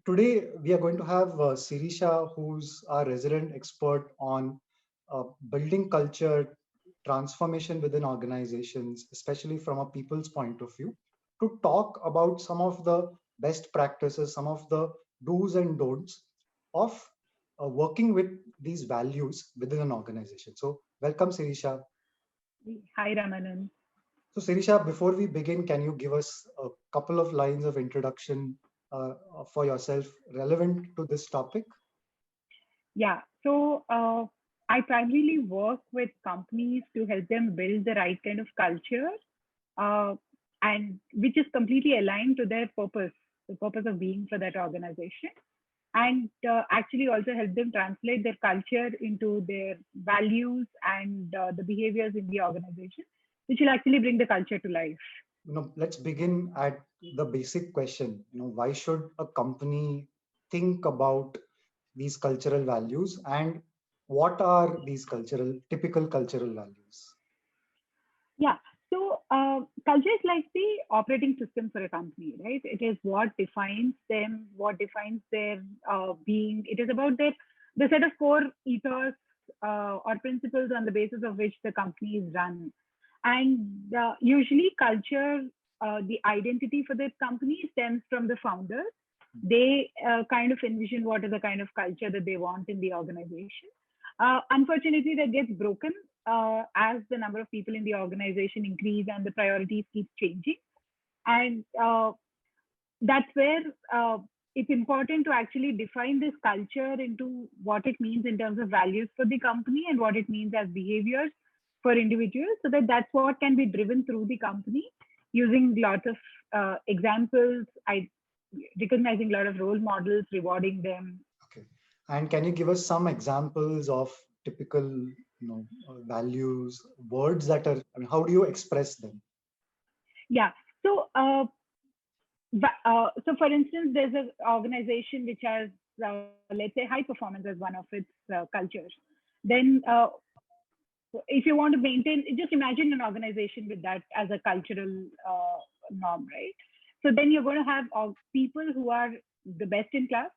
Today, we are going to have Sirisha, who's our resident expert on building culture, transformation within organizations, especially from a people's point of view, to talk about some of the best practices, some of the do's and don'ts of working with these values within an organization. So, welcome, Sirisha. Hi, Ramanand. So, Sirisha, before we begin, can you give us a couple of lines of introduction for yourself relevant to this topic? Yeah, I primarily work with companies to help them build the right kind of culture, uh, and which is completely aligned to their purpose, the purpose of being for that organization, and actually also help them translate their culture into their values and the behaviors in the organization, which will actually bring the culture to life. Let's begin at the basic question. Why should a company think about these cultural values, and what are these typical cultural values? Yeah. Culture is like the operating system for a company, right? It is what defines them, what defines their being. It is about the set of core ethos or principles on the basis of which the company is run. And usually, culture, the identity for the company stems from the founders. They kind of envision what is the kind of culture that they want in the organization. Unfortunately, that gets broken as the number of people in the organization increase and the priorities keep changing. And that's where it's important to actually define this culture into what it means in terms of values for the company and what it means as behaviors for individuals, so that that's what can be driven through the company using lots of examples, recognizing a lot of role models, rewarding them. Okay. And can you give us some examples of typical, values, words that are, I mean, how do you express them? Yeah. So, so for instance, there's an organization which has, let's say, high performance as one of its cultures. Then, if you want to maintain, just imagine an organization with that as a cultural norm, right? So then you're going to have people who are the best in class.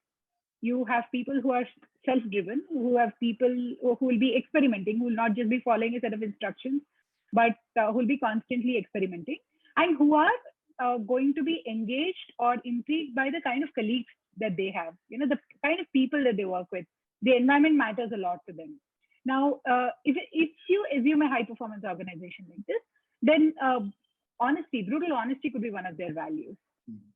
You have people who are self-driven, who have people who will be experimenting, who will not just be following a set of instructions, but who will be constantly experimenting, and who are going to be engaged or intrigued by the kind of colleagues that they have. The kind of people that they work with. The environment matters a lot to them. Now, if you assume a high performance organization like this, then honesty, brutal honesty could be one of their values,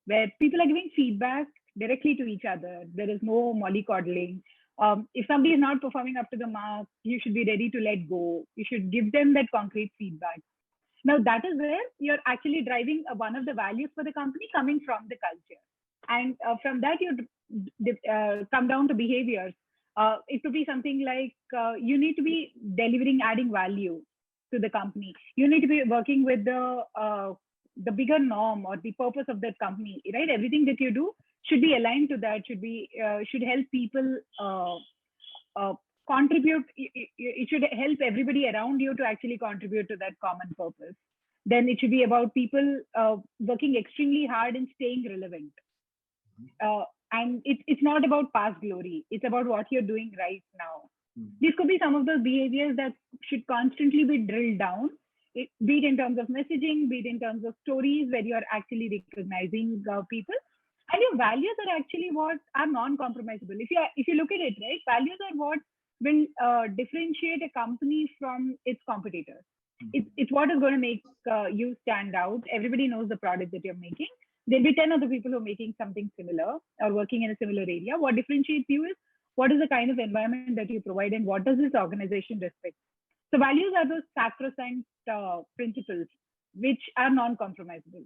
where people are giving feedback directly to each other. There is no mollycoddling. If somebody is not performing up to the mark, you should be ready to let go. You should give them that concrete feedback. Now, that is where you're actually driving one of the values for the company coming from the culture. And from that, you come down to behaviors. It could be something like you need to be delivering, adding value to the company. You need to be working with the bigger norm or the purpose of that company, right? Everything that you do should be aligned to that. Should help people uh, contribute. It should help everybody around you to actually contribute to that common purpose. Then it should be about people working extremely hard and staying relevant. And it's not about past glory. It's about what you're doing right now. These could be some of those behaviors that should constantly be drilled down, be it in terms of messaging, be it in terms of stories where you're actually recognizing people. And your values are actually what are non-compromisable. If you look at it, right, values are what will differentiate a company from its competitors. It's what is going to make you stand out. Everybody knows the product that you're making. There'll be 10 other people who are making something similar or working in a similar area. What differentiates you is what is the kind of environment that you provide and what does this organization respect. So values are those sacrosanct principles which are non-compromisable.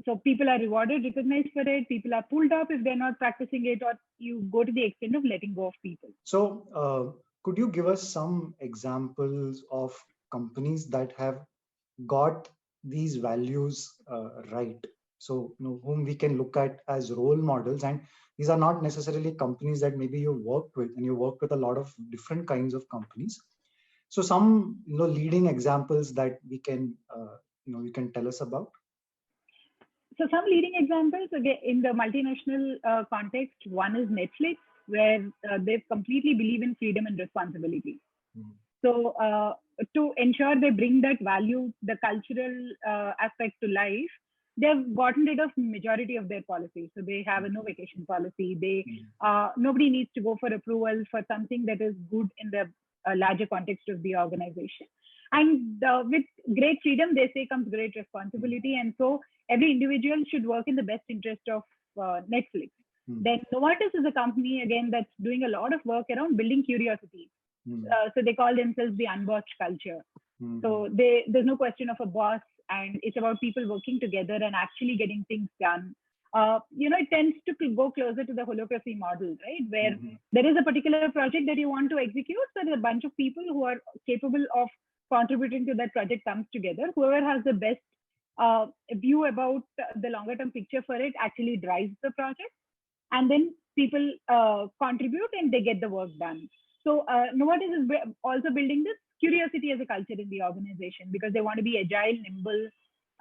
So people are rewarded, recognized for it. People are pulled up if they're not practicing it, or you go to the extent of letting go of people. So, could you give us some examples of companies that have got these values right? So, whom we can look at as role models, and these are not necessarily companies that maybe you worked with, and you work with a lot of different kinds of companies. So, some leading examples that we can you can tell us about. So some leading examples again in the multinational context. One is Netflix, where they completely believe in freedom and responsibility. mm, So to ensure they bring that value, the cultural aspect to life, they've gotten rid of majority of their policies. So they have a no vacation policy. They mm, nobody needs to go for approval for something that is good in the larger context of the organization. And with great freedom, they say comes great mm, responsibility. And so every individual should work in the best interest of Netflix. mm, Then Novartis is a company again that's doing a lot of work around building curiosity. mm, So they call themselves the unwatched culture. mm, So there's no question of a boss, and it's about people working together and actually getting things done. It tends to go closer to the holocracy model, right? Where mm, there is a particular project that you want to execute, so there's a bunch of people who are capable of contributing to that project comes together. Whoever has the best view about the longer term picture for it actually drives the project, and then people contribute and they get the work done. So Novartis is also building this curiosity as a culture in the organization because they want to be agile, nimble,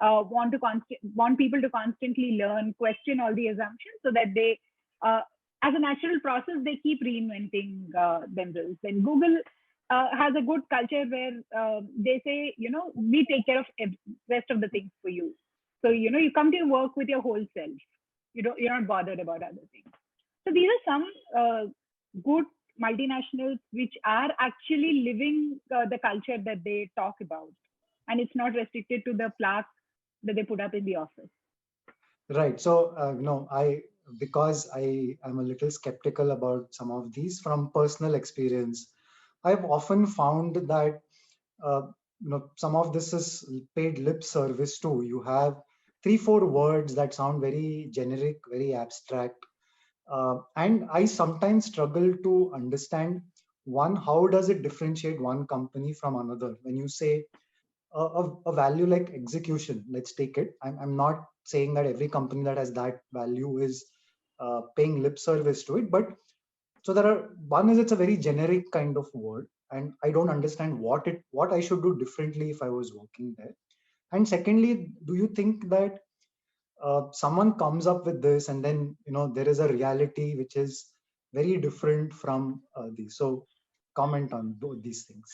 want people to constantly learn, question all the assumptions, so that they, as a natural process, they keep reinventing themselves. Then Google has a good culture where they say, we take care of rest of the things for you. So you come to work with your whole self. You're not bothered about other things. So these are some good multinationals which are actually living the culture that they talk about, and it's not restricted to the plaque that they put up in the office. Right. So, no, because I am a little skeptical about some of these from personal experience. I've often found that, uh, some of this is paid lip service too. You have three, four words that sound very generic, very abstract. And I sometimes struggle to understand one, how does it differentiate one company from another? When you say a value like execution, let's take it. I'm not saying that every company that has that value is paying lip service to it, but so there are, one is it's a very generic kind of word, and I don't understand what I should do differently if I was working there. And secondly, do you think that someone comes up with this and then there is a reality which is very different from these? So comment on both these things.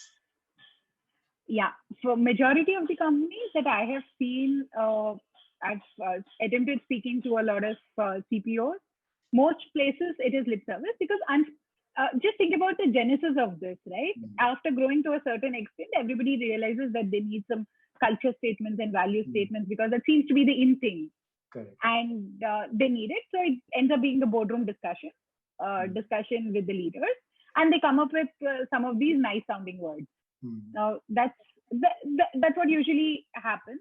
Yeah, for majority of the companies that I have seen, I've attempted speaking to a lot of CPOs. Most places it is lip service because just think about the genesis of this, right? Mm, After growing to a certain extent, everybody realizes that they need some culture statements and value mm, statements because that seems to be the in thing, correct. and they need it. So it ends up being the boardroom Mm, discussion with the leaders, and they come up with some of these nice sounding words. mm, Now that's what usually happens,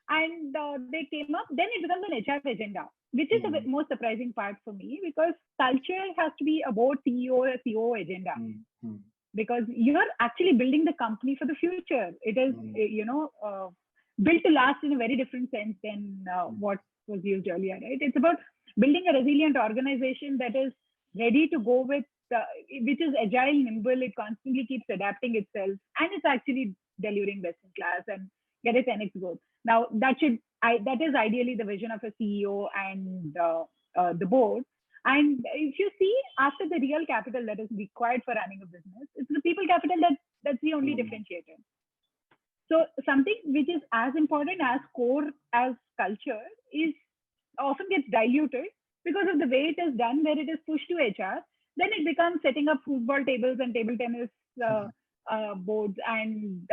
and they came up. Then it becomes an HR agenda, which is the mm, most surprising part for me because culture has to be a board CEO or COO agenda mm, mm, because you're actually building the company for the future. It is mm, built to last in a very different sense than mm, what was used earlier, right? It's about building a resilient organization that is ready to go with, which is agile, nimble. It constantly keeps adapting itself, and it's actually delivering best in class and get a 10x growth. Now that is ideally the vision of a CEO and the board. And if you see, after the real capital that is required for running a business, it's the people capital that's the only mm, differentiator. So something which is as important as core as culture is often gets diluted because of the way it is done, where it is pushed to HR. Then it becomes setting up football tables and table tennis uh, boards, and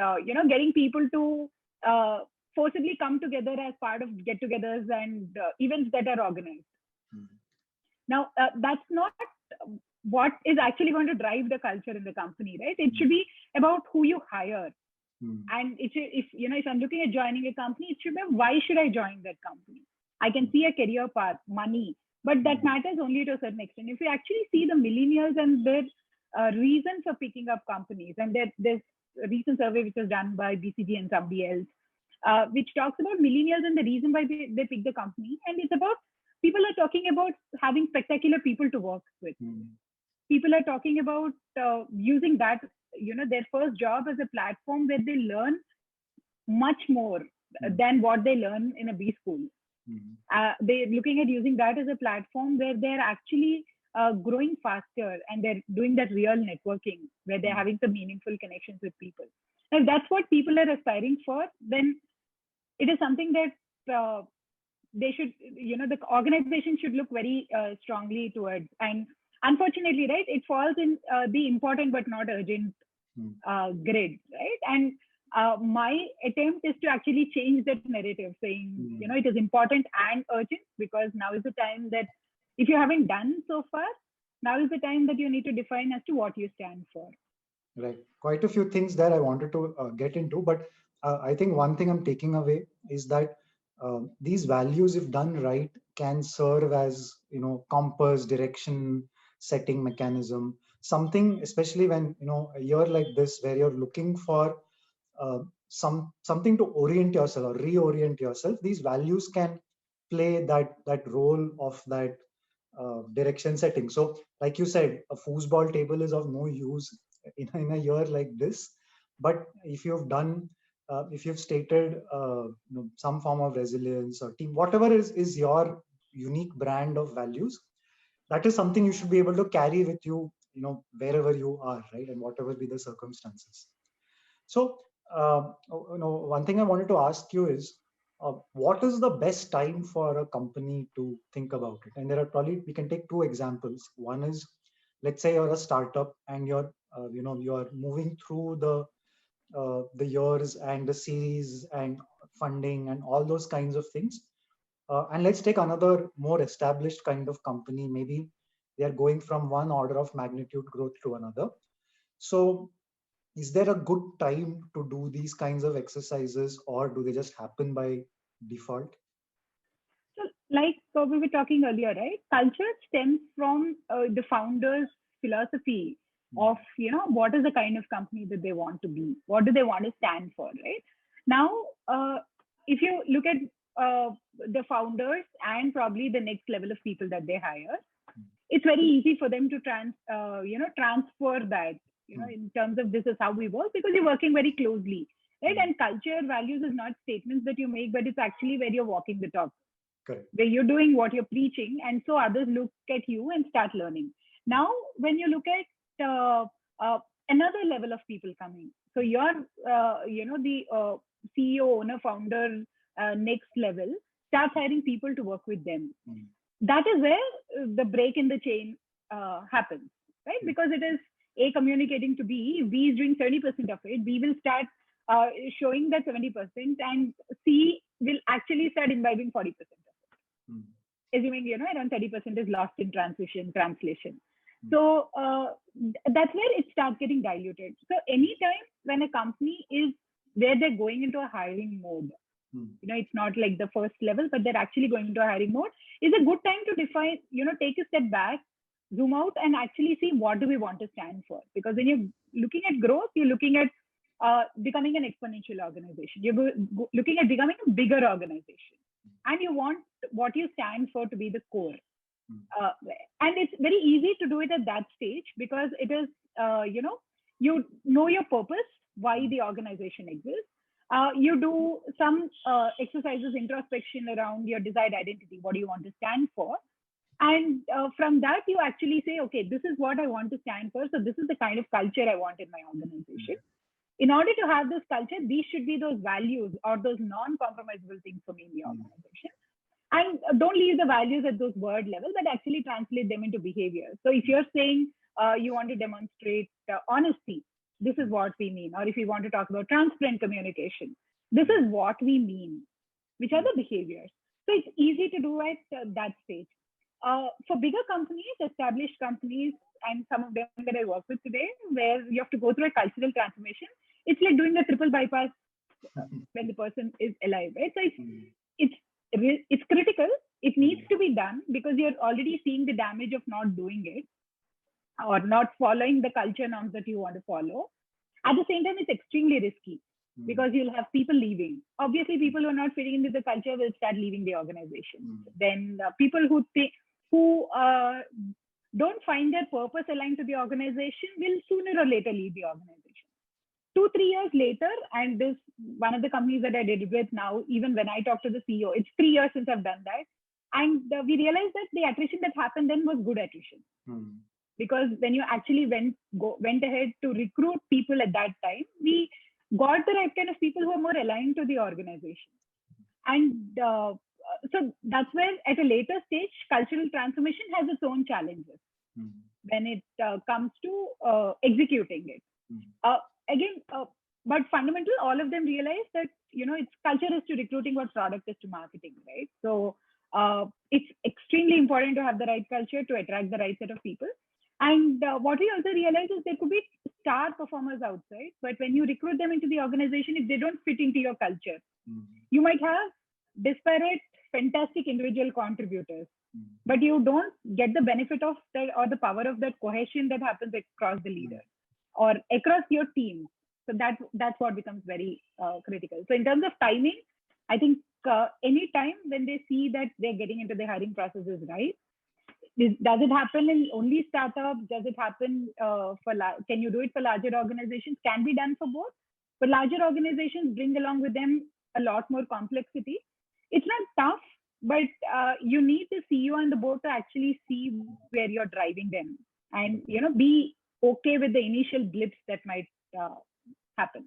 getting people to uh, forcibly come together as part of get-togethers and events that are organized. mm, Now, that's not what is actually going to drive the culture in the company, right? It should mm, be about who you hire, mm, and if I'm looking at joining a company, it should be why should I join that company? I can see a career path, money, but that mm, matters only to a certain extent. If you actually see the millennials and their reason for picking up companies, and there's a recent survey which was done by BCG and somebody else, which talks about millennials and the reason why they pick the company, and it's about people are talking about having spectacular people to work with. mm, People are talking about using that, their first job as a platform where they learn much more mm, than what they learn in a B school. Mm. They're looking at using that as a platform where they're actually growing faster and they're doing that real networking where they're Mm. having some meaningful connections with people. And if that's what people are aspiring for, then it is something that they should, the organization should look very strongly towards. And unfortunately, right, it falls in the important but not urgent Mm. grid, right? And my attempt is to actually change that narrative, saying, Mm. it is important and urgent because now is the time that if you haven't done so far, now is the time that you need to define as to what you stand for. Right. Quite a few things there I wanted to get into, but I think one thing I'm taking away is that these values, if done right, can serve as compass, direction, setting mechanism. Something, especially when a year like this, where you're looking for something to orient yourself or reorient yourself. These values can play that role of that direction setting. So, like you said, a foosball table is of no use in a year like this. But if you've stated some form of resilience or team, whatever is your unique brand of values, that is something you should be able to carry with you, wherever you are, right, and whatever be the circumstances. So, one thing I wanted to ask you is, what is the best time for a company to think about it? And there are probably we can take two examples. One is, let's say you're a startup and you're moving through the years and the series and funding and all those kinds of things. And let's take another more established kind of company. Maybe they are going from one order of magnitude growth to another. So is there a good time to do these kinds of exercises, or do they just happen by default? So, like we were talking earlier, right? Culture stems from the founder's philosophy Mm. of, what is the kind of company that they want to be? What do they want to stand for, right? Now, uh, if you look at the founders and probably the next level of people that they hire, it's very easy for them to transfer that, Mm. in terms of this is how we work because you're working very closely, right? Mm. And culture values is not statements that you make, but it's actually where you're walking the talk, Correct. where you're doing what you're preaching, and so others look at you and start learning. Now, when you look at another level of people coming, so you're, the CEO, owner, founder, next level, starts hiring people to work with them. Mm. That is where the break in the chain happens, right? Mm. Because it is A communicating to B is doing 70% of it. B will start showing that 70%, and C will actually start imbibing 40% of it, Mm. assuming around 30% is lost in translation. Mm. So that's where it starts getting diluted. So anytime when a company is where they're going into a hiring mode, Mm. it's not like the first level, but they're actually going into a hiring mode, is a good time to define, take a step back, zoom out, and actually see what do we want to stand for. Because when you're looking at growth, you're looking at becoming an exponential organization. You're looking at becoming a bigger organization, and you want what you stand for to be the core. Mm. Uh, and it's very easy to do it at that stage because it is, you know your purpose, why the organization exists. You do some exercises, introspection around your desired identity. What do you want to stand for? And from that, you actually say, okay, this is what I want to stand for. So this is the kind of culture I want in my organization. In order to have this culture, these should be those values or those non-compromisable things for me in the Mm. organization. And don't leave the values at those word level, but actually translate them into behavior. So if you're saying you want to demonstrate honesty, this is what we mean. Or if you want to talk about transparent communication, this is what we mean, which are the behaviors. So it's easy to do at that stage. For bigger companies, established companies, and some of them that I work with today, where you have to go through a cultural transformation, it's like doing a triple bypass when the person is alive, right? So Mm. it's it's critical. It needs Mm. to be done because you're already seeing the damage of not doing it or not following the culture norms that you want to follow. At the same time, it's extremely risky Mm. because you'll have people leaving. Obviously, people who are not fitting into the culture will start leaving the organization. Mm. Then people who don't find their purpose aligned to the organization will sooner or later leave the organization. 2 3 years later, and this one of the companies that I did with now, even when I talk to the CEO, it's 3 years since I've done that, and we realized that the attrition that happened then was good attrition. Because when you actually went ahead to recruit people at that time, we got the right kind of people who are more aligned to the organization. And so that's where at a later stage, cultural transformation has its own challenges when it comes to executing it. Again, but fundamental, all of them realize that, it's culture is to recruiting what product is to marketing, right? So it's extremely important to have the right culture to attract the right set of people. And what we also realize is there could be star performers outside, but when you recruit them into the organization, if they don't fit into your culture, you might have disparate, fantastic individual contributors, but you don't get the benefit of that or the power of that cohesion that happens across the leader or across your team. So that's what becomes very critical. So in terms of timing, I think any time when they see that they're getting into the hiring process is right. Does it happen in only startups? Does it happen can you do it for larger organizations? Can be done for both. But larger organizations bring along with them a lot more complexity. It's not tough, but you need the CEO on the board to actually see where you're driving them and, be okay with the initial blips that might happen.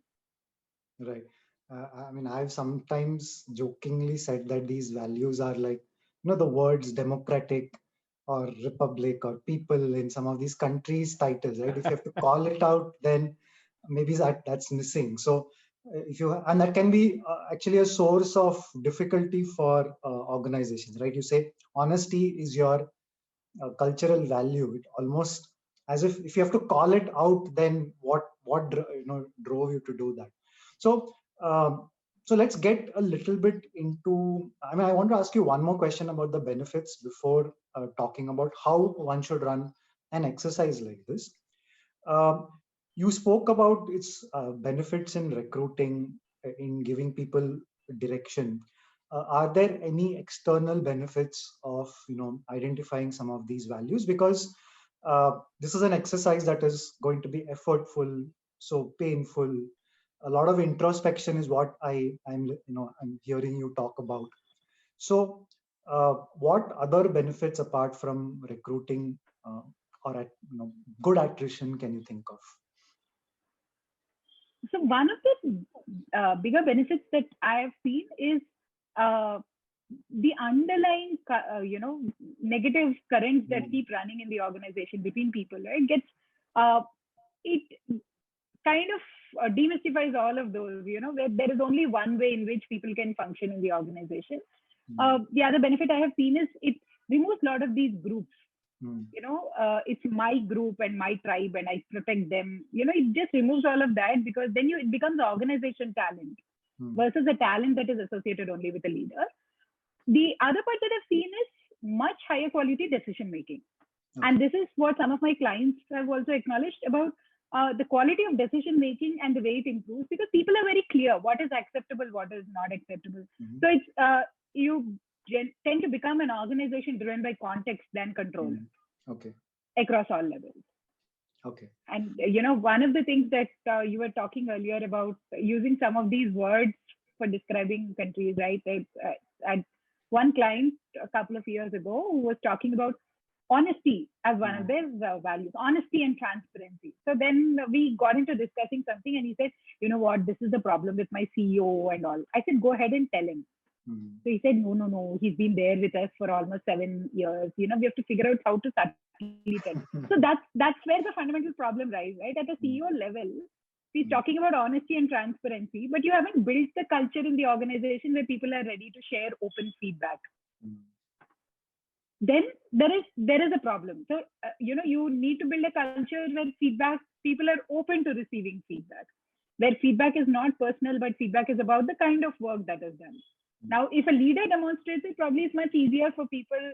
Right. I mean, I've sometimes jokingly said that these values are like, the words democratic or republic or people in some of these countries' titles, right? If you have to call it out, then maybe that's missing. So and that can be actually a source of difficulty for organizations, right? You say honesty is your cultural value. It almost as if you have to call it out, then what drove you to do that? So so let's get a little bit into. I mean, I want to ask you one more question about the benefits before talking about how one should run an exercise like this. You spoke about its benefits in recruiting, in giving people direction. Are there any external benefits of identifying some of these values? Because this is an exercise that is going to be effortful, so painful. A lot of introspection is what I'm hearing you talk about. So, what other benefits apart from recruiting or good attrition can you think of? So one of the bigger benefits that I have seen is the underlying, negative currents that keep running in the organization between people. Right, it kind of demystifies all of those. Where there is only one way in which people can function in the organization. The other benefit I have seen is it removes a lot of these groups. It's my group and my tribe and I protect them. It just removes all of that, because then it becomes organization talent versus a talent that is associated only with a leader. The other part that I've seen is much higher quality decision making. And this is what some of my clients have also acknowledged about the quality of decision making and the way it improves, because people are very clear what is acceptable, what is not acceptable. So it's you tend to become an organization driven by context than control. Okay. Across all levels. Okay. And one of the things that you were talking earlier about using some of these words for describing countries, right? I had one client a couple of years ago who was talking about honesty as one of their values, honesty and transparency. So then we got into discussing something, and he said, "You know what? This is the problem with my CEO and all." I said, "Go ahead and tell him." So he said, no, he's been there with us for almost 7 years. We have to figure out how to subtly tell. So that's where the fundamental problem lies, right? At the CEO level, he's talking about honesty and transparency, but you haven't built the culture in the organization where people are ready to share open feedback. Then there is a problem. So, you need to build a culture where people are open to receiving feedback, where feedback is not personal, but feedback is about the kind of work that is done. Now, if a leader demonstrates it, probably it's much easier for people,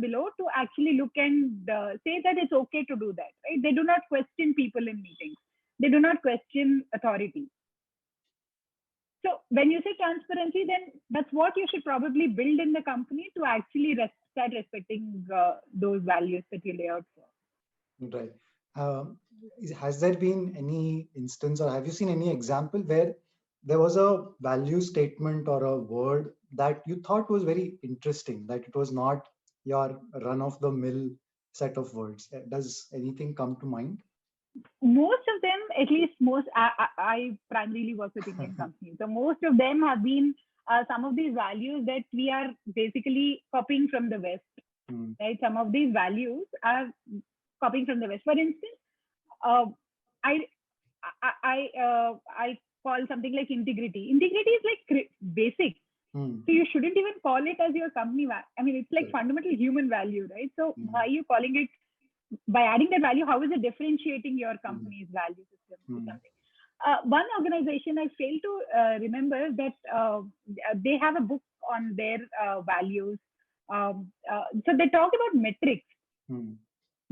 below to actually look and say that it's okay to do that, right? They do not question people in meetings. They do not question authority. So when you say transparency, then that's what you should probably build in the company to actually start respecting those values that you lay out for. Right. Um, has there been any instance, or have you seen any example where there was a value statement or a word that you thought was very interesting, that it was not your run of the mill set of words? Does anything come to mind? Most of them, at least most, I primarily work with Indian companies. So most of them have been some of these values that we are basically copying from the West, Hmm. right? Some of these values are copying from the West. For instance, uh, I, I call something like integrity. Integrity is like basic. Hmm. So you shouldn't even call it as your company. I mean, it's like Correct. fundamental human value, right? So why Hmm. are you calling it by adding that value? How is it differentiating your Hmm. company's value system to Hmm. something? One organization I fail to remember that they have a book on their values. So they talk about metrics. Hmm.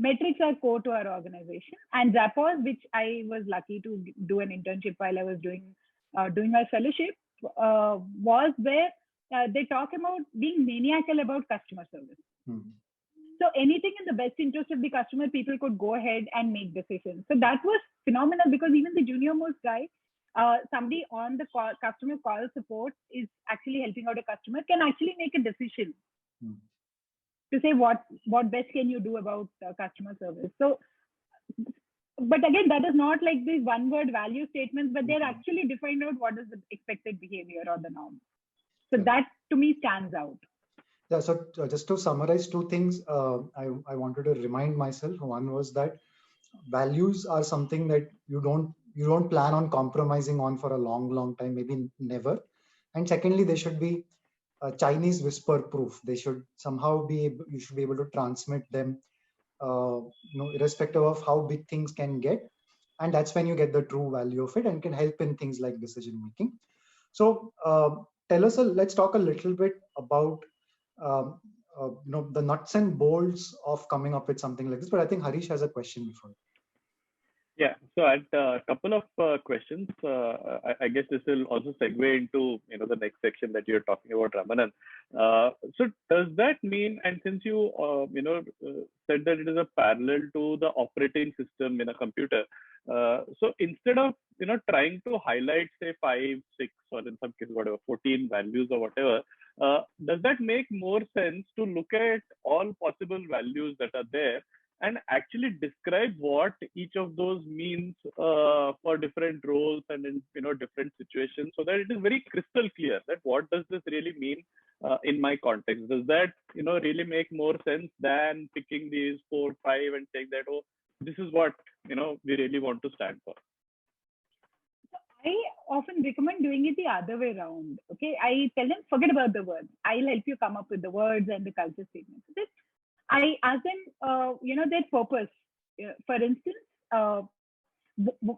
Metrics are core to our organization. And Zappos, which I was lucky to do an internship while I was doing my fellowship, was where they talk about being maniacal about customer service. Hmm. So anything in the best interest of the customer, people could go ahead and make decisions. So that was phenomenal because even the junior most guy, somebody on the customer call support is actually helping out a customer, can actually make a decision Hmm. to say what best can you do about customer service. So, but again, that is not like these one word value statements, but they're Hmm. actually defined out what is the expected behavior or the norm. So Correct. that to me stands out. Yeah, so just to summarize two things, I wanted to remind myself. One was that values are something that you don't plan on compromising on for a long time, maybe never. And secondly, they should be Chinese whisper proof. They should somehow you should be able to transmit them, irrespective of how big things can get. And that's when you get the true value of it and can help in things like decision making. So let's talk a little bit about um, the nuts and bolts of coming up with something like this. But I think Harish has a question before. Yeah, so I had a couple of questions. I guess this will also segue into the next section that you're talking about, Ramanand. So does that mean, and since you said that it is a parallel to the operating system in a computer, so instead of trying to highlight say 5, 6, or in some cases whatever 14 values or whatever, does that make more sense to look at all possible values that are there and actually describe what each of those means for different roles and in different situations, so that it is very crystal clear that what does this really mean in my context? Does that really make more sense than picking these 4, 5 and saying that, oh, this is what we really want to stand for? I often recommend doing it the other way around. Okay, I tell them forget about the words. I'll help you come up with the words and the culture statements. I ask them, their purpose. For instance,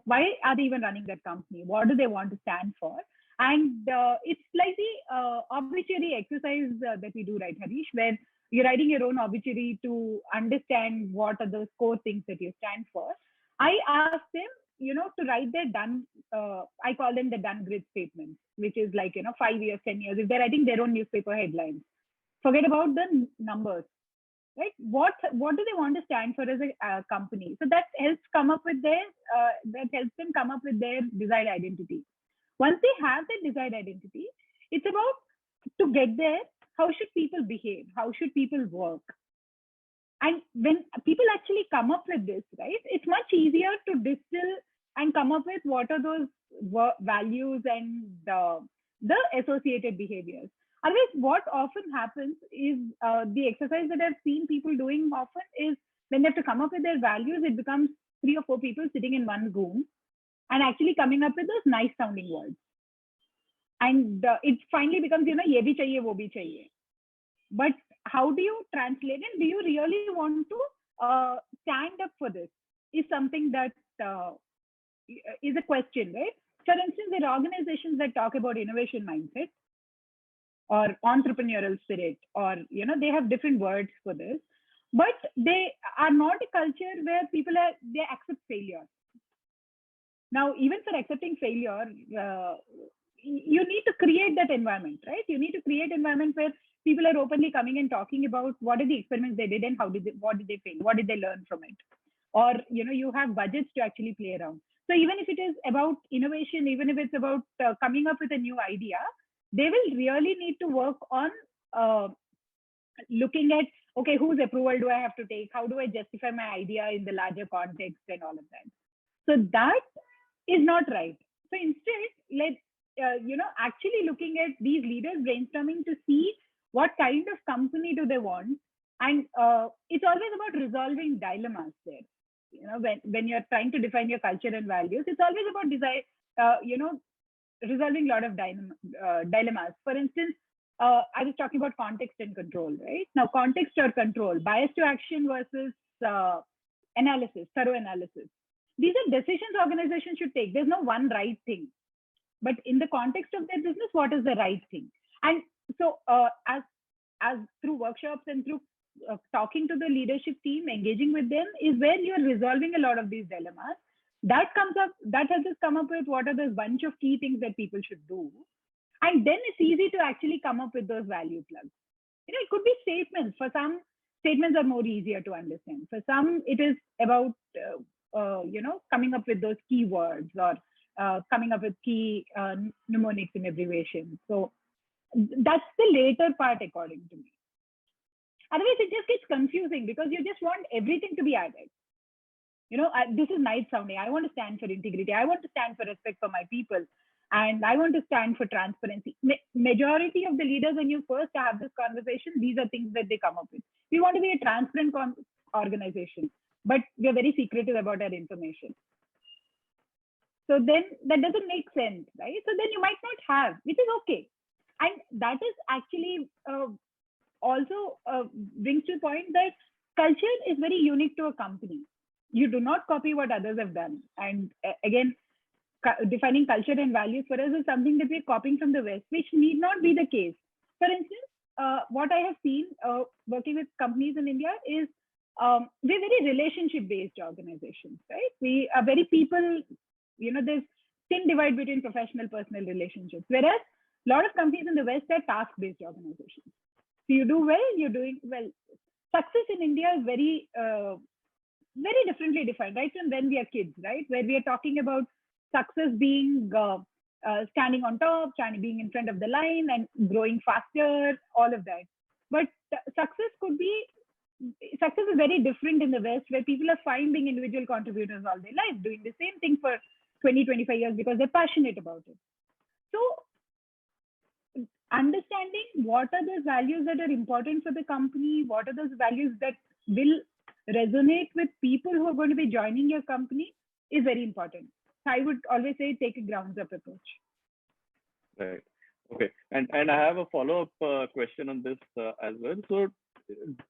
why are they even running that company? What do they want to stand for? And it's like the obituary exercise that we do, right, Harish, where you're writing your own obituary to understand what are those core things that you stand for. I ask them, to write their done, I call them the done grid statements, which is like, 5 years, 10 years. If they're writing their own newspaper headlines, forget about the numbers, right? What do they want to stand for as a company? So that helps come up with that helps them come up with their desired identity. Once they have that desired identity, it's about to get there. How should people behave? How should people work? And when people actually come up with this, right, it's much easier to distill and come up with what are those values and the associated behaviors. Otherwise, what often happens is the exercise that I've seen people doing often is when they have to come up with their values, it becomes 3 or 4 people sitting in one room and actually coming up with those nice sounding words. And it finally becomes, ye bhi chahiye, wo bhi chahiye. But how do you translate it? Do you really want to stand up for this? Is something that is a question, right? For instance, there are organizations that talk about innovation mindset or entrepreneurial spirit, or they have different words for this, but they are not a culture where they accept failure. Now, even for accepting failure, you need to create that environment, right? You need to create environment where people are openly coming and talking about what are the experiments they did and what did they fail, what did they learn from it. or you have budgets to actually play around. So even if it is about innovation, even if it's about coming up with a new idea, they will really need to work on uh, looking at, okay, whose approval do I have to take, how do I justify my idea in the larger context and all of that. So that is not right. So instead, let actually looking at these leaders brainstorming to see what kind of company do they want. And it's always about resolving dilemmas there. When you're trying to define your culture and values, it's always about design, resolving a lot of dilemmas. For instance, I was talking about context and control, right? Now, context or control, bias to action versus analysis, thorough analysis. These are decisions organizations should take. There's no one right thing. But in the context of their business, what is the right thing? And so as through workshops and through talking to the leadership team, engaging with them is where you're resolving a lot of these dilemmas. That helps us come up with what are those bunch of key things that people should do. And then it's easy to actually come up with those value plugs. It could be statements. For some, statements are more easier to understand. For some, it is about, coming up with those keywords or coming up with key mnemonics and abbreviations. So that's the later part, according to me. Otherwise, it just gets confusing because you just want everything to be added. This is nice sounding. I want to stand for integrity. I want to stand for respect for my people. And I want to stand for transparency. Majority of the leaders, when you first have this conversation, these are things that they come up with. We want to be a transparent organization, but we're very secretive about our information. So then that doesn't make sense, right? So then you might not have, which is okay. And that is actually also brings to the point that culture is very unique to a company. You do not copy what others have done. And again, defining culture and values for us is something that we're copying from the West, which need not be the case. For instance, what I have seen working with companies in India is we're very relationship-based organizations, right? We are very people, there's thin divide between professional, personal relationships. Whereas a lot of companies in the West are task-based organizations. So you do well, you're doing well. Success in India is very, very differently defined, right? From when we are kids, right? Where we are talking about success being standing on top, being in front of the line and growing faster, all of that. But success is very different in the West, where people are fine being individual contributors all their life, doing the same thing for 20, 25 years because they're passionate about it. So understanding what are those values that are important for the company, what are those values that will resonate with people who are going to be joining your company is very important. I would always say take a grounds up approach. Right. Okay. And I have a follow-up question on this as well. So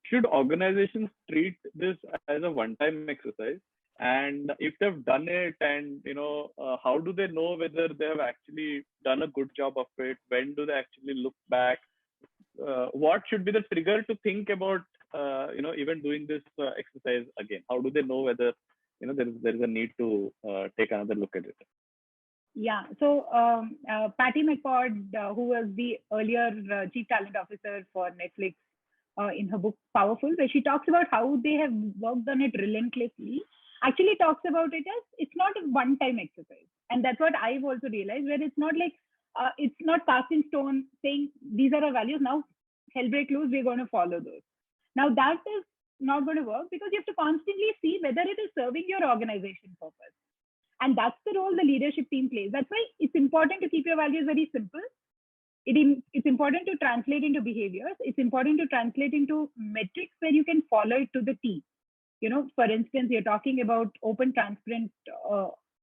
should organizations treat this as a one-time exercise? And if they've done it, and how do they know whether they have actually done a good job of it? When do they actually look back? What should be the trigger to think about even doing this exercise again? How do they know whether there is a need to take another look at it? Yeah. So Patty McCord, who was the earlier chief talent officer for Netflix, in her book Powerful, where she talks about how they have worked on it relentlessly, actually talks about it as it's not a one-time exercise. And that's what I've also realized, where it's not like, it's not cast in stone saying these are our values, now hell break loose, we're going to follow those. Now that is not going to work because you have to constantly see whether it is serving your organization purpose. And that's the role the leadership team plays. That's why it's important to keep your values very simple. It's important to translate into behaviors. It's important to translate into metrics where you can follow it to the T. For instance, you're talking about open, transparent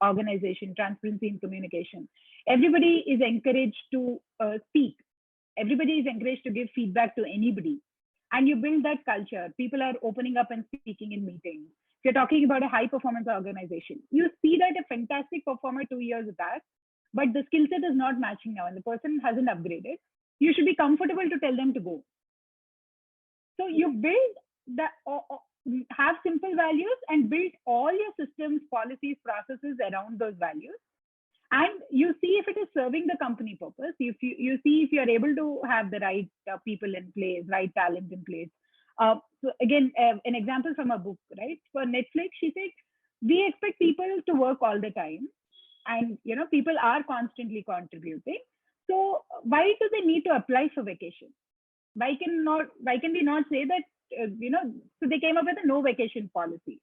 organization, transparency in communication. Everybody is encouraged to speak. Everybody is encouraged to give feedback to anybody. And you build that culture. People are opening up and speaking in meetings. If you're talking about a high performance organization, you see that a fantastic performer 2 years back, but the skill set is not matching now and the person hasn't upgraded, you should be comfortable to tell them to go. So you build that, have simple values and build all your systems, policies, processes around those values. And you see if it is serving the company purpose. You see if you're able to have the right people in place, right talent in place. So again, an example from a book, right? For Netflix, she said, we expect people to work all the time, and people are constantly contributing. So why do they need to apply for vacation? Why can we not say that, so they came up with a no vacation policy.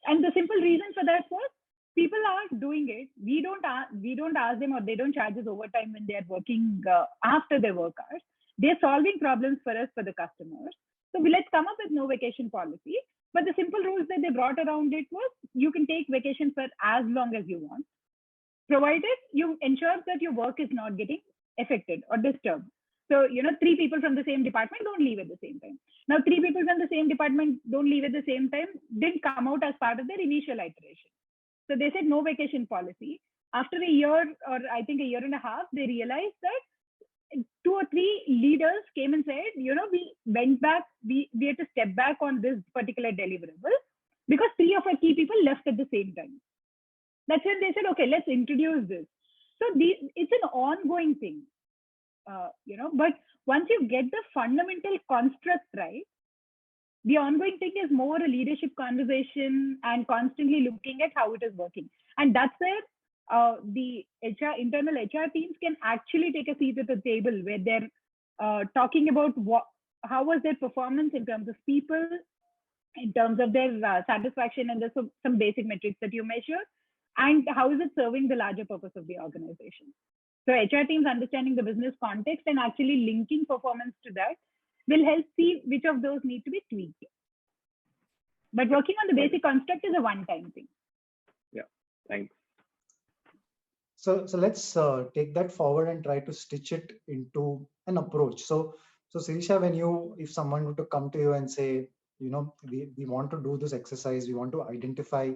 And the simple reason for that was people are doing it. We don't ask them, or they don't charge us overtime when they are working after their work hours. They're solving problems for us, for the customers. So let's come up with no vacation policy. But the simple rules that they brought around it was you can take vacation for as long as you want, provided you ensure that your work is not getting affected or disturbed. So, three people from the same department don't leave at the same time. Now, three people from the same department don't leave at the same time didn't come out as part of their initial iteration. So they said no vacation policy. After a year, or I think a year and a half, they realized that two or three leaders came and said, we went back, we had to step back on this particular deliverable because three of our key people left at the same time. That's when they said, okay, let's introduce this. So it's an ongoing thing, but once you get the fundamental construct right, the ongoing thing is more a leadership conversation and constantly looking at how it is working. And that's where the internal HR teams can actually take a seat at the table, where they're talking about how was their performance in terms of people, in terms of their satisfaction, and there's some basic metrics that you measure, and how is it serving the larger purpose of the organization. So HR teams understanding the business context and actually linking performance to that will help see which of those need to be tweaked. But working on the basic construct is a one-time thing. Yeah, thanks. So let's take that forward and try to stitch it into an approach. So Sirisha, if someone were to come to you and say, we want to do this exercise, we want to identify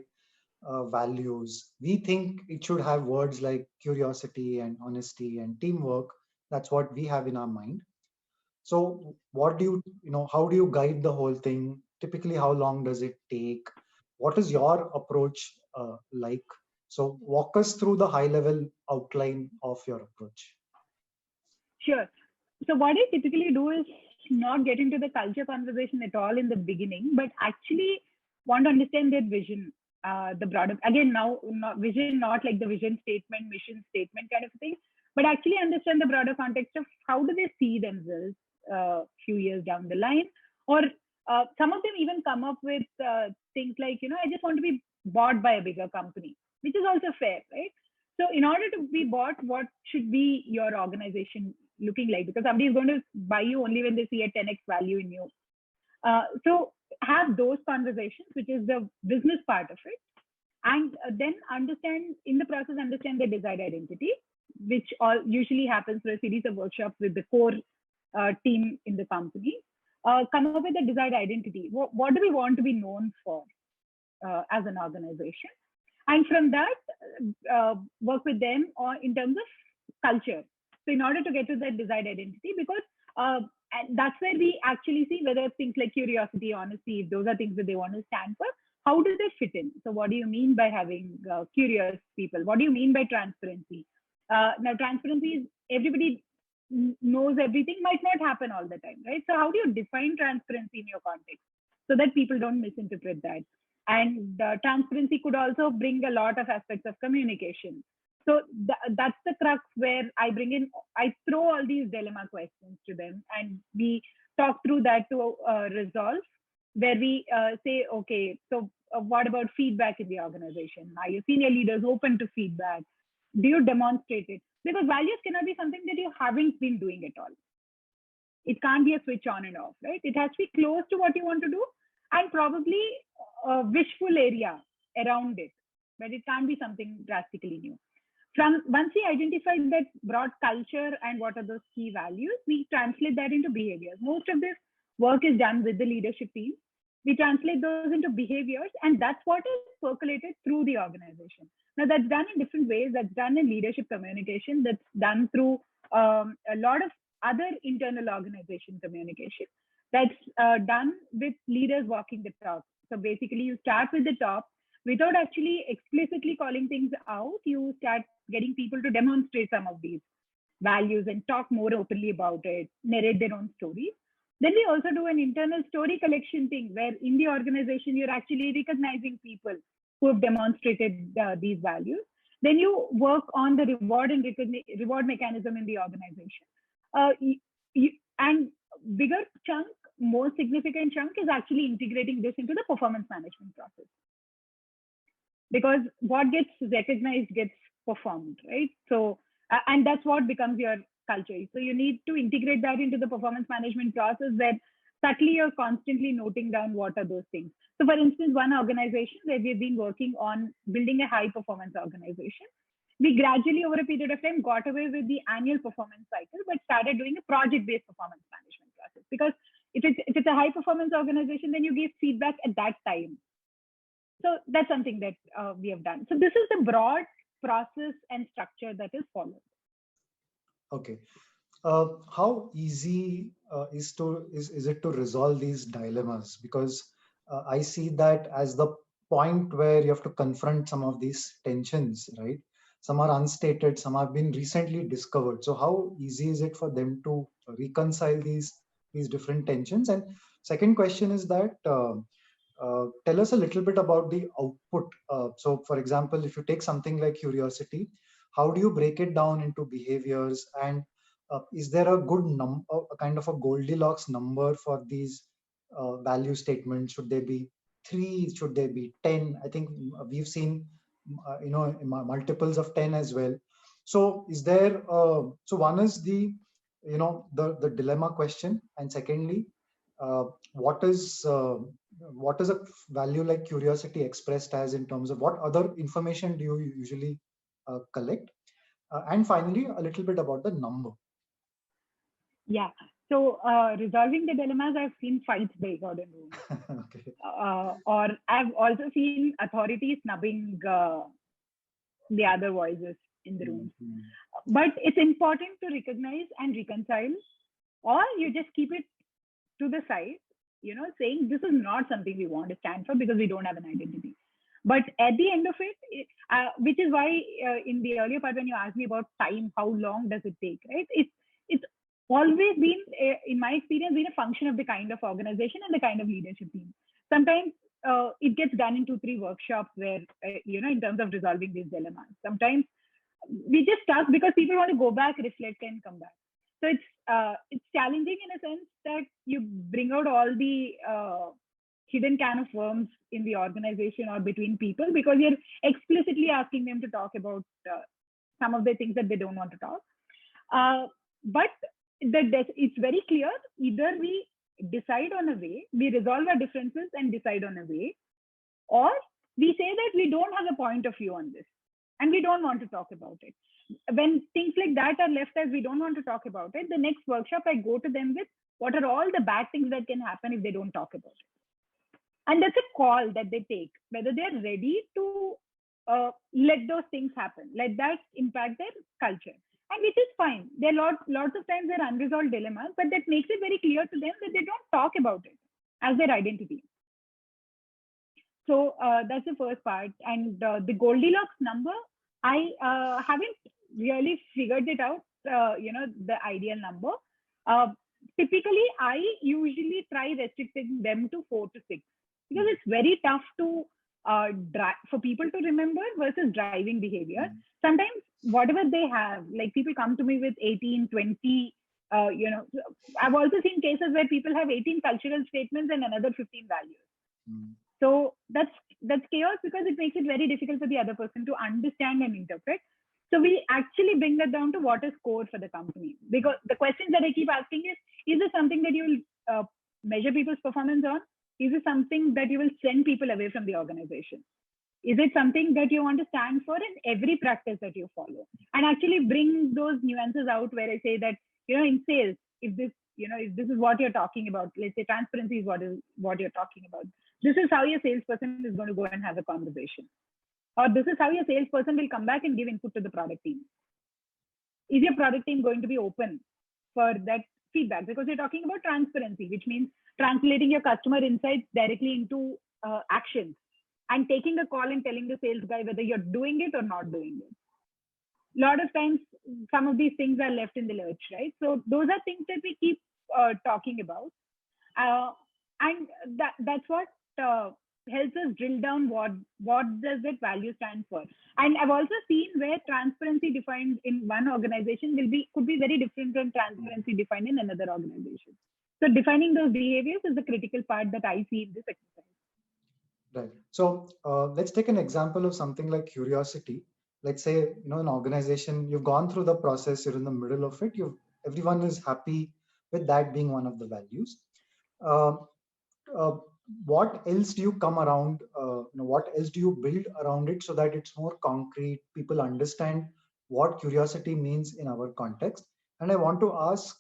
values, we think it should have words like curiosity and honesty and teamwork. That's what we have in our mind. So what do how do you guide the whole thing? Typically, how long does it take? What is your approach like? So walk us through the high level outline of your approach. Sure. So what I typically do is not get into the culture conversation at all in the beginning, but actually want to understand their vision, the broader, again, now not vision, not like the vision statement, mission statement kind of thing, but actually understand the broader context of how do they see themselves a few years down the line. Or some of them even come up with things like, I just want to be bought by a bigger company, which is also fair, right? So in order to be bought, what should be your organization looking like? Because somebody is going to buy you only when they see a 10x value in you. So have those conversations, which is the business part of it. And then understand their desired identity, which usually happens through a series of workshops with the core team in the company. Come up with a desired identity. What do we want to be known for as an organization? And from that, work with them in terms of culture. So in order to get to that desired identity, because and that's where we actually see whether things like curiosity, honesty, if those are things that they want to stand for, how do they fit in? So what do you mean by having curious people? What do you mean by transparency? Now, transparency is everybody knows everything, might not happen all the time, right? So how do you define transparency in your context so that people don't misinterpret that? And transparency could also bring a lot of aspects of communication. So that's the crux where I throw all these dilemma questions to them, and we talk through that to resolve, where we say, okay, so what about feedback in the organization? Are your senior leaders open to feedback? Do you demonstrate it? Because values cannot be something that you haven't been doing at all. It can't be a switch on and off, right? It has to be close to what you want to do, and probably a wishful area around it, but it can't be something drastically new. Once we identify that broad culture and what are those key values, we translate that into behaviors. Most of this work is done with the leadership team. We translate those into behaviors, and that's what is circulated through the organization. Now, that's done in different ways. That's done in leadership communication. That's done through a lot of other internal organization communication. That's done with leaders walking the talk. So basically, you start with the top. Without actually explicitly calling things out, you start getting people to demonstrate some of these values and talk more openly about it, narrate their own stories. Then we also do an internal story collection thing where in the organization, you're actually recognizing people who have demonstrated these values. Then you work on the reward mechanism in the organization. Uh, you, and bigger chunk, more significant chunk is actually integrating this into the performance management process. Because what gets recognized gets performed, right? So, and that's what becomes your culture. So you need to integrate that into the performance management process where subtly you're constantly noting down what are those things. So for instance, one organization where we've been working on building a high performance organization, we gradually over a period of time got away with the annual performance cycle, but started doing a project-based performance management process. Because if it's a high performance organization, then you give feedback at that time. So that's something that we have done. So this is the broad process and structure that is followed. Okay. How easy is it to resolve these dilemmas? Because I see that as the point where you have to confront some of these tensions, right? Some are unstated, some have been recently discovered. So how easy is it for them to reconcile these different tensions? And second question is that tell us a little bit about the output. So for example, if you take something like curiosity, how do you break it down into behaviors, and is there a good number, a kind of a Goldilocks number for these value statements? Should they be 3? Should they be 10? I think we've seen multiples of 10 as well. So is there so one is the dilemma question, and secondly, uh, what is a value like curiosity expressed as, in terms of what other information do you usually collect? And finally, a little bit about the number. Yeah. So resolving the dilemmas, I've seen fights break out in rooms. Okay. Or I've also seen authorities snubbing the other voices in the rooms. But it's important to recognize and reconcile, or you just keep it to the side, saying this is not something we want to stand for because we don't have an identity. But at the end of it, which is why in the earlier part when you asked me about time, how long does it take, right? It's always been, in my experience, been a function of the kind of organization and the kind of leadership team. Sometimes it gets done in 2-3 workshops where, in terms of resolving these dilemmas. Sometimes we just stuck because people want to go back, reflect, and come back. So it's challenging in a sense that you bring out all the hidden can of worms in the organization or between people, because you're explicitly asking them to talk about some of the things that they don't want to talk. But it's very clear, either we decide on a way, we resolve our differences and decide on a way, or we say that we don't have a point of view on this and we don't want to talk about it. When things like that are left as we don't want to talk about it, the next workshop I go to them with what are all the bad things that can happen if they don't talk about it. And that's a call that they take, whether they're ready to let those things happen, let that impact their culture. And which is fine. There are lots of times there are unresolved dilemmas, but that makes it very clear to them that they don't talk about it as their identity. So that's the first part. And the Goldilocks number, I haven't really figured it out, the ideal number. Typically, I usually try restricting them to 4 to 6, because it's very tough to for people to remember versus driving behavior. Sometimes whatever they have, like people come to me with 18, 20, I've also seen cases where people have 18 cultural statements and another 15 values. So that's chaos, because it makes it very difficult for the other person to understand and interpret. So we actually bring that down to what is core for the company. Because the questions that I keep asking is this something that you will measure people's performance on? Is it something that you will send people away from the organization? Is it something that you want to stand for in every practice that you follow? And actually bring those nuances out where I say that, in sales, if this is what you're talking about, let's say transparency is what you're talking about. This is how your salesperson is going to go and have a conversation. Or this is how your salesperson will come back and give input to the product team. Is your product team going to be open for that feedback? Because you're talking about transparency, which means translating your customer insights directly into actions and taking a call and telling the sales guy whether you're doing it or not doing it. A lot of times, some of these things are left in the lurch, right? So those are things that we keep talking about. uh, and that's what helps us drill down what does that value stand for. And I've also seen where transparency defined in one organization could be very different from transparency defined in another organization. So defining those behaviors is the critical part that I see in this exercise. Right. So let's take an example of something like curiosity. Let's say, an organization, you've gone through the process, you're in the middle of it, everyone is happy with that being one of the values. Uh, uh, what else do you come around? What else do you build around it so that it's more concrete? People understand what curiosity means in our context. And I want to ask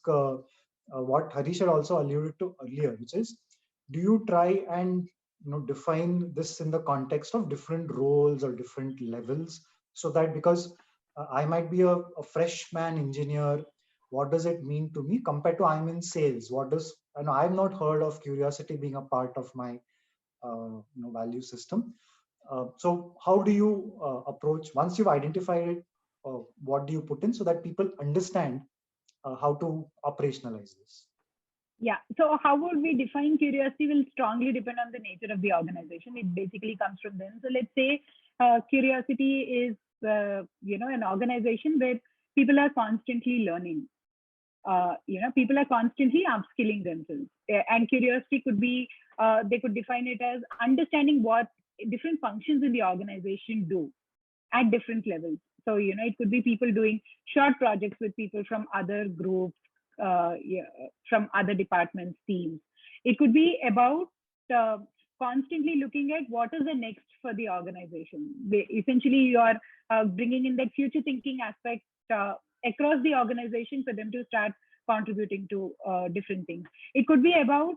what Harish had also alluded to earlier, which is, do you try and define this in the context of different roles or different levels, so that because I might be a freshman engineer, what does it mean to me compared to I'm in sales? What does, and I've not heard of curiosity being a part of my value system. So how do you approach, once you've identified it, what do you put in so that people understand how to operationalize this? Yeah. So how would we define curiosity will strongly depend on the nature of the organization. It basically comes from them. So let's say curiosity is, an organization where people are constantly learning. People are constantly upskilling themselves. And curiosity could be, they could define it as understanding what different functions in the organization do at different levels. So, it could be people doing short projects with people from other groups, yeah, from other departments, teams. It could be about uh, constantly looking at what is the next for the organization. Essentially, you are bringing in that future thinking aspect across the organization for them to start contributing to different things. It could be about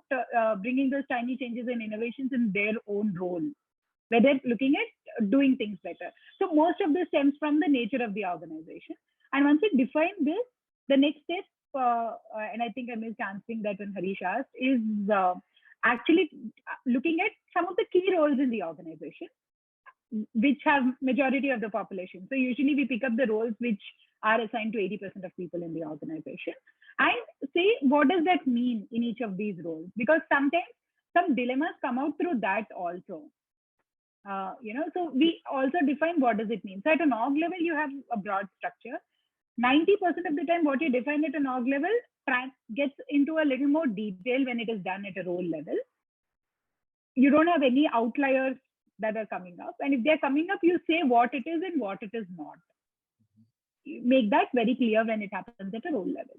bringing those tiny changes and innovations in their own role, where they're looking at doing things better. So most of this stems from the nature of the organization. And once you define this, the next step, and I think I missed answering that when Harish asked, is actually looking at some of the key roles in the organization, which have majority of the population. So usually we pick up the roles which are assigned to 80% of people in the organization and say, what does that mean in each of these roles? Because sometimes some dilemmas come out through that also. So we also define what does it mean. So at an org level, you have a broad structure. 90% of the time, what you define at an org level gets into a little more detail when it is done at a role level. You don't have any outliers that are coming up. And if they're coming up, you say what it is and what it is not. You make that very clear when it happens at a role level.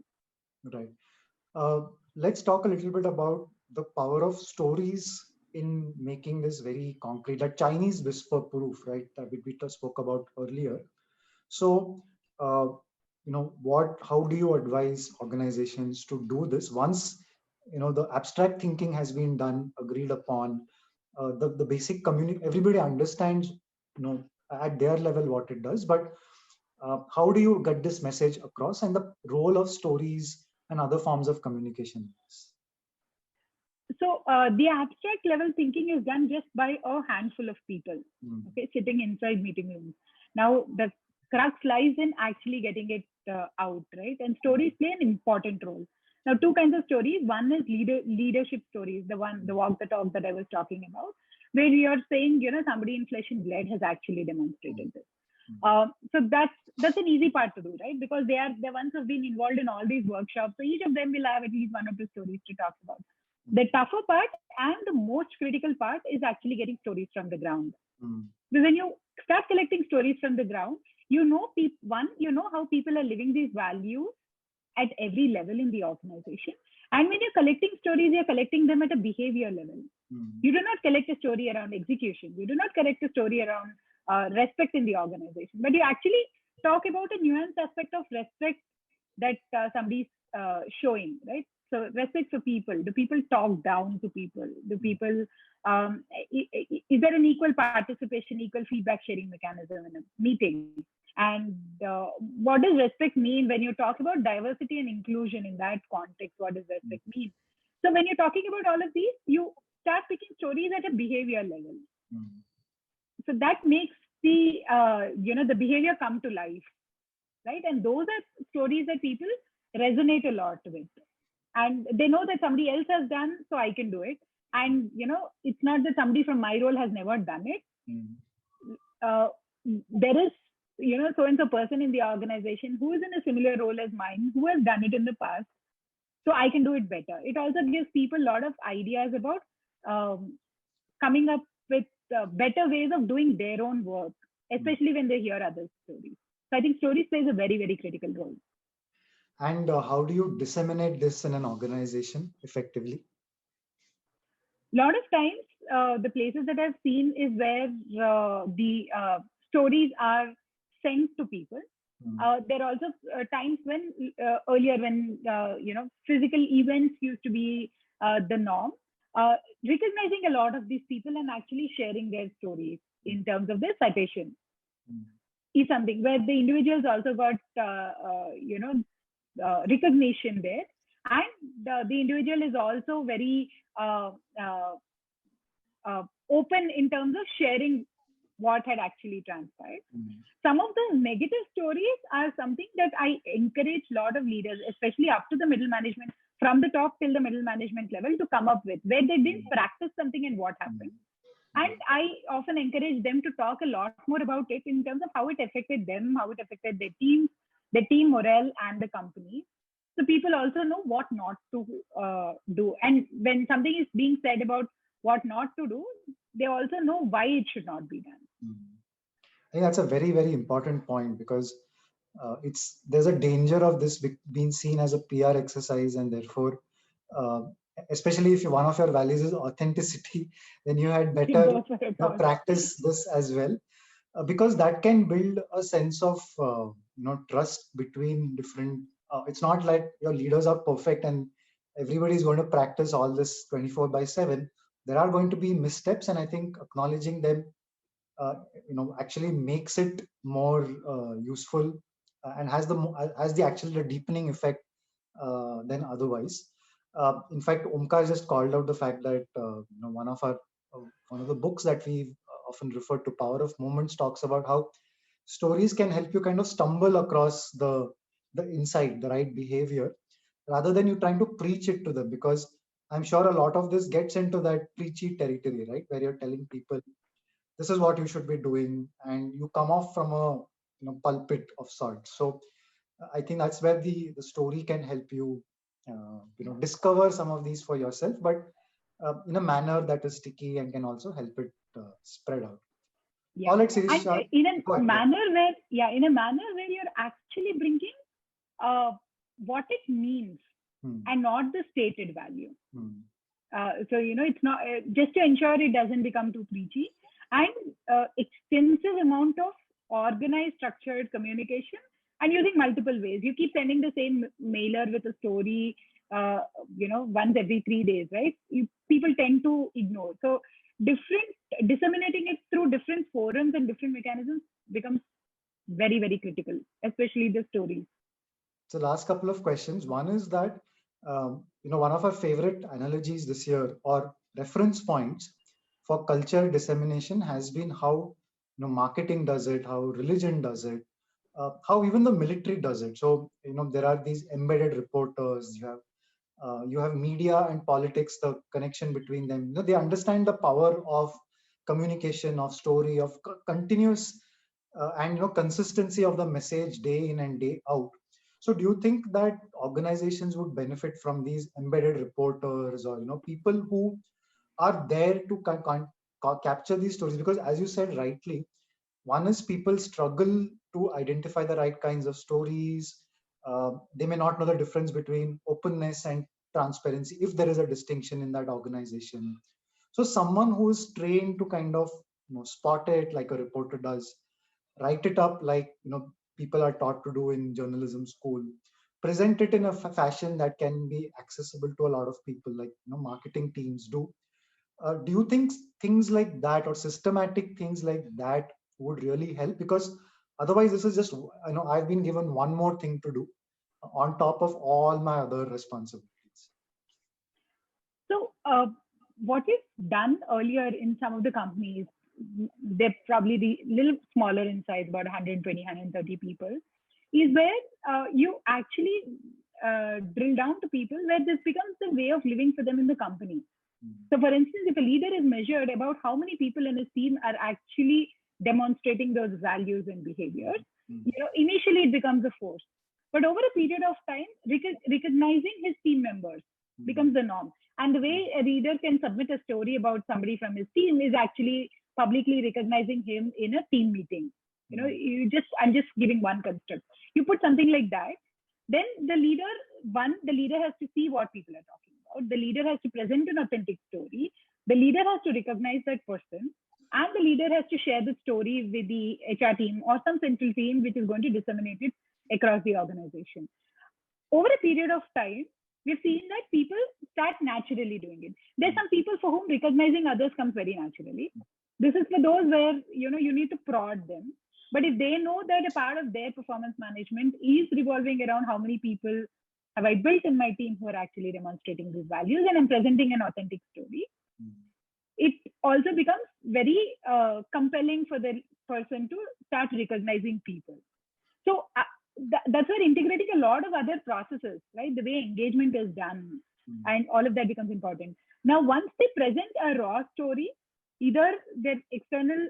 Right. Let's talk a little bit about the power of stories in making this very concrete, that Chinese whisper proof, right? That we spoke about earlier. So, how do you advise organizations to do this once, the abstract thinking has been done, agreed upon, the basic community, everybody understands, at their level what it does, but how do you get this message across, and the role of stories and other forms of communication? So the abstract level thinking is done just by a handful of people, okay, sitting inside meeting rooms. Now the crux lies in actually getting it out, right? And stories play an important role. Now, two kinds of stories. One is leadership stories, the walk the talk that I was talking about, where you're saying, somebody in flesh and blood has actually demonstrated this. So that's an easy part to do, right? Because they are the ones who've been involved in all these workshops. So each of them will have at least one or two stories to talk about. The tougher part and the most critical part is actually getting stories from the ground. Because when you start collecting stories from the ground, you know how people are living these values at every level in the organization. And when you're collecting stories, you're collecting them at a behavior level. You do not collect a story around execution. You do not collect a story around respect in the organization. But you actually talk about a nuanced aspect of respect that somebody's showing, right? So respect for people. Do people talk down to people? Do people, is there an equal participation, equal feedback sharing mechanism in a meeting? And what does respect mean when you talk about diversity and inclusion in that context? What does respect mean? So when you're talking about all of these, you start picking stories at a behavior level. So that makes the the behavior come to life, right? And those are stories that people resonate a lot with. and they know that somebody else has done, so I can do it. And it's not that somebody from my role has never done it. uh, there is so and so person in the organization who is in a similar role as mine, who has done it in the past, so I can do it better. It also gives people a lot of ideas about um, coming up with better ways of doing their own work, especially when they hear other stories. So I think stories plays a very, very critical role. And how do you disseminate this in an organization effectively? A lot of times, the places that I've seen is where the stories are sent to people. There are also times when earlier, when physical events used to be the norm, recognizing a lot of these people and actually sharing their stories in terms of their citation is something where the individuals also got recognition there, and the individual is also very open in terms of sharing what had actually transpired. Some of the negative stories are something that I encourage a lot of leaders, especially up to the middle management, from the top till the middle management level, to come up with, where they didn't practice something and what happened. And I often encourage them to talk a lot more about it in terms of how it affected them, how it affected their team morale, and the company. So people also know what not to do. And when something is being said about what not to do, they also know why it should not be done. I think that's a very, very important point, because there's a danger of this being seen as a PR exercise, and therefore, uh, especially if one of your values is authenticity, then you had better practice this as well, because that can build a sense of trust between different. It's not like your leaders are perfect and everybody is going to practice all this 24/7. There are going to be missteps, and I think acknowledging them actually makes it more useful, and has the deepening effect than otherwise. In fact, Omkar just called out the fact that one of the books that we often refer to, Power of Moments, talks about how stories can help you kind of stumble across the insight, the right behavior, rather than you trying to preach it to them, because I'm sure a lot of this gets into that preachy territory, right, where you're telling people this is what you should be doing, and you come off from a pulpit of sorts. So I think that's where the story can help you discover some of these for yourself, but in a manner that is sticky and can also help it spread out. Yeah. All right, Sirisha, and in a manner where you're actually bringing what it means and not the stated value. So it's not just to ensure it doesn't become too preachy, and extensive amount of organized, structured communication, and using multiple ways. You keep sending the same mailer with a story, once every 3 days, right? People tend to ignore. So disseminating it through different forums and different mechanisms becomes very, very critical, especially the stories. So last couple of questions. One is that, one of our favorite analogies this year, or reference points for culture dissemination, has been how marketing does it, how religion does it, how even the military does it. So there are these embedded reporters. You have media and politics, the connection between them. They understand the power of communication, of story, of continuous and consistency of the message day in and day out. So do you think that organizations would benefit from these embedded reporters, or people who are there to capture these stories? Because as you said rightly, one is people struggle to identify the right kinds of stories. They may not know the difference between openness and transparency, if there is a distinction in that organization. So someone who is trained to kind of spot it like a reporter does, write it up like people are taught to do in journalism school, present it in a fashion that can be accessible to a lot of people, like marketing teams do. Do you think things like that, or systematic things like that, would really help? Because otherwise this is just I've been given one more thing to do on top of all my other responsibilities. So what is done earlier in some of the companies, they're probably the little smaller in size, about 120, 130 people, is where you actually drill down to people where this becomes the way of living for them in the company. So, for instance, if a leader is measured about how many people in his team are actually demonstrating those values and behaviors, initially it becomes a force. But over a period of time, recognizing his team members becomes the norm. And the way a reader can submit a story about somebody from his team is actually publicly recognizing him in a team meeting. I'm just giving one construct. You put something like that, then the leader has to see what people are talking about. The leader has to present an authentic story. The leader has to recognize that person. And the leader has to share the story with the HR team or some central team, which is going to disseminate it across the organization. Over a period of time, we've seen that people start naturally doing it. There's some people for whom recognizing others comes very naturally. This is for those where, you need to prod them. But if they know that a part of their performance management is revolving around how many people have I built in my team who are actually demonstrating these values and I'm presenting an authentic story, it also becomes very compelling for the person to start recognizing people. So that's where integrating a lot of other processes, right? The way engagement is done and all of that becomes important. Now, once they present a raw story, either their external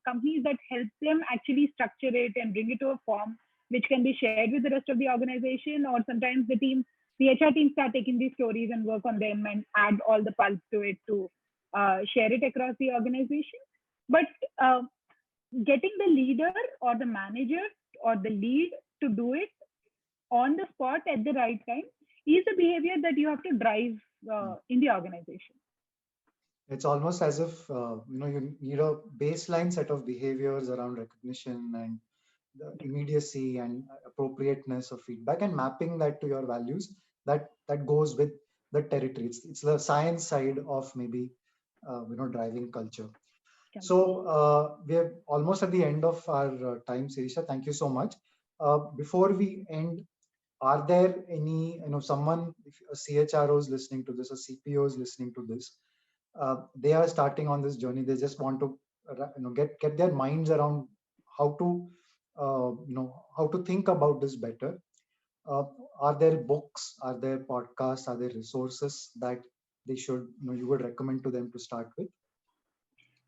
companies that help them actually structure it and bring it to a form which can be shared with the rest of the organization, or sometimes the HR team start taking these stories and work on them and add all the pulse to it to share it across the organization. But getting the leader or the manager or the lead to do it on the spot at the right time is a behavior that you have to drive in the organization. It's almost as if you need a baseline set of behaviors around recognition and the immediacy and appropriateness of feedback, and mapping that to your values. That goes with the territory. It's the science side of maybe driving culture. So we're almost at the end of our time, Sirisha. Thank you so much. Before we end, are there any someone, if a CHRO is listening to this, a CPO is listening to this, they are starting on this journey, they just want to get their minds around how to how to think about this better. Are there books, are there podcasts, are there resources that they should you would recommend to them to start with?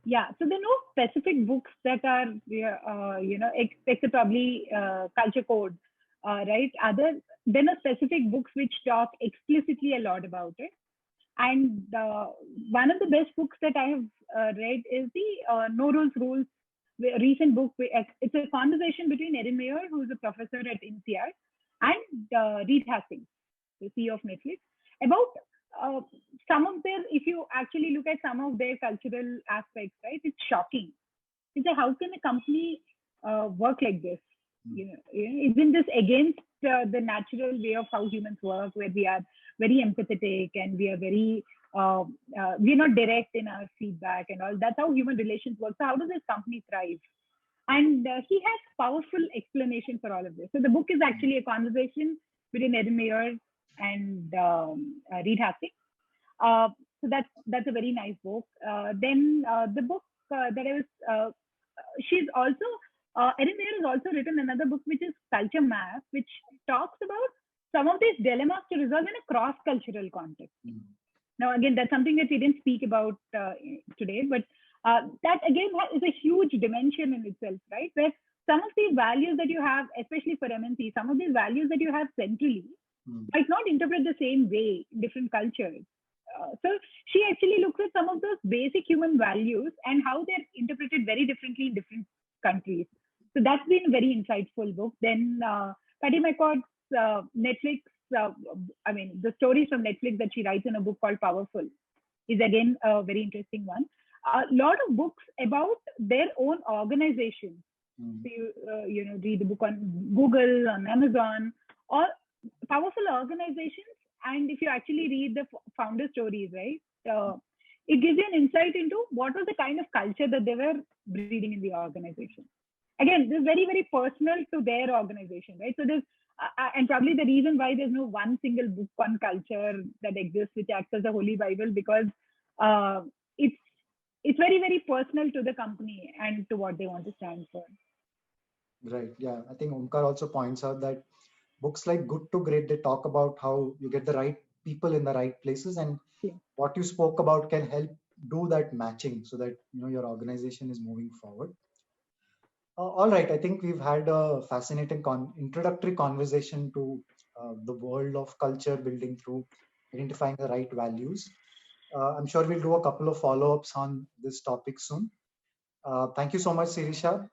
Yeah, so there are no specific books that are except probably culture code, right? There are specific books which talk explicitly a lot about it. And one of the best books that I have read is the No Rules, a recent book. It's a conversation between Erin Mayer, who's a professor at INSEAD, and Reed Hastings, the CEO of Netflix, about some of their, if you actually look at some of their cultural aspects, right, it's shocking. It's like, how can a company work like this? Isn't this against the natural way of how humans work, where we are very empathetic and we are very we're not direct in our feedback and all? That's how human relations work. So how does this company thrive? And he has powerful explanation for all of this. So the book is actually a conversation between Erin Mayer and Reed Hastings. So that's a very nice book. Then the book that I was, she's also, Erin Mayer has also written another book, which is Culture Map, which talks about some of these dilemmas to resolve in a cross-cultural context. Now, again, that's something that we didn't speak about today, but that again is a huge dimension in itself, right? Where some of the values that you have, especially for MNC, some of these values that you have centrally might not interpret the same way in different cultures. So she actually looks at some of those basic human values and how they're interpreted very differently in different countries. So that's been a very insightful book. Then Patty McCord's Netflix, the stories from Netflix that she writes in a book called Powerful is again a very interesting one. A lot of books about their own organizations. So you read the book on Google, on Amazon, or powerful organizations. And if you actually read the founder stories, right, it gives you an insight into what was the kind of culture that they were breeding in the organization. Again, this is very, very personal to their organization, right? So there's, and probably the reason why there's no one single book on culture that exists which acts as a holy Bible, because it's very, very personal to the company and to what they want to stand for. Right. Yeah. I think Omkar also points out that books like Good to Great, they talk about how you get the right people in the right places, and Yeah. what you spoke about can help do that matching so that your organization is moving forward. All right, I think we've had a fascinating introductory conversation to the world of culture building through identifying the right values. I'm sure we'll do a couple of follow-ups on this topic soon. Thank you so much, Sirisha.